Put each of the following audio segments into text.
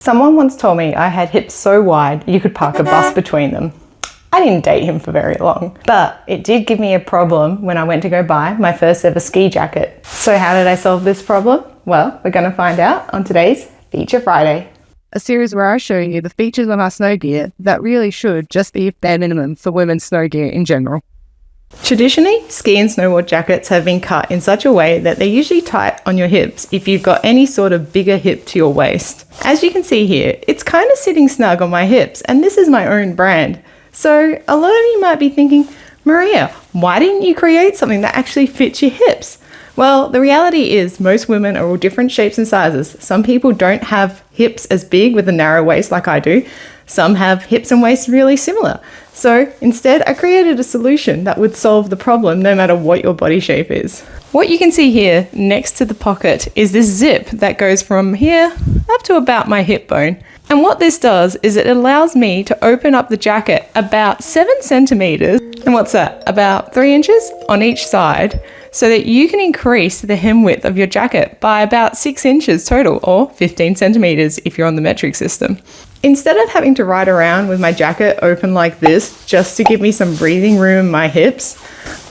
Someone once told me I had hips so wide you could park a bus between them. I didn't date him for very long, but it did give me a problem when I went to go buy my first ever ski jacket. So how did I solve this problem? Well, we're going to find out on today's Feature Friday. A series where I show you the features of our snow gear that really should just be bare minimum for women's snow gear in general. Traditionally, ski and snowboard jackets have been cut in such a way that they're usually tight on your hips if you've got any sort of bigger hip to your waist. As you can see here, it's kind of sitting snug on my hips, and this is my own brand. So a lot of you might be thinking, Maria, why didn't you create something that actually fits your hips? Well, the reality is most women are all different shapes and sizes. Some people don't have hips as big with a narrow waist like I do. Some have hips and waists really similar. So instead, I created a solution that would solve the problem no matter what your body shape is. What you can see here next to the pocket is this zip that goes from here up to about my hip bone. And what this does is it allows me to open up the jacket about 7 centimeters. And what's that? About 3 inches on each side, so that you can increase the hem width of your jacket by about 6 inches total, or 15 centimeters if you're on the metric system. Instead of having to ride around with my jacket open like this just to give me some breathing room in my hips,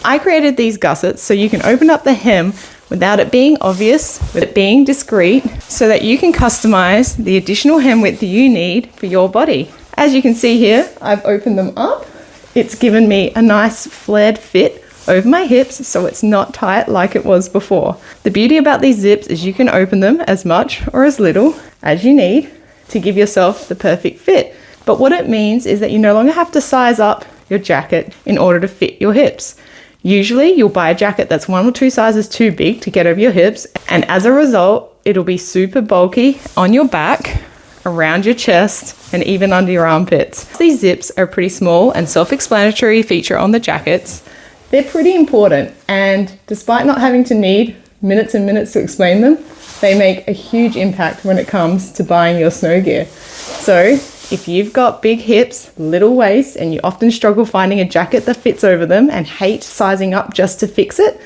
I created these gussets so you can open up the hem without it being obvious, with it being discreet, so that you can customize the additional hem width that you need for your body. As you can see here, I've opened them up. It's given me a nice flared fit over my hips, so it's not tight like it was before. The beauty about these zips is you can open them as much or as little as you need to give yourself the perfect fit. But what it means is that you no longer have to size up your jacket in order to fit your hips. Usually you'll buy a jacket that's 1 or 2 sizes too big to get over your hips, and as a result, it'll be super bulky on your back, around your chest, and even under your armpits. These zips are a pretty small and self-explanatory feature on the jackets. They're pretty important, and despite not having to need minutes and minutes to explain them, they make a huge impact when it comes to buying your snow gear. So if you've got big hips, little waist, and you often struggle finding a jacket that fits over them and hate sizing up just to fix it,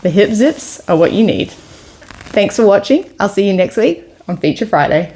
the hip zips are what you need. Thanks for watching. I'll see you next week on Feature Friday.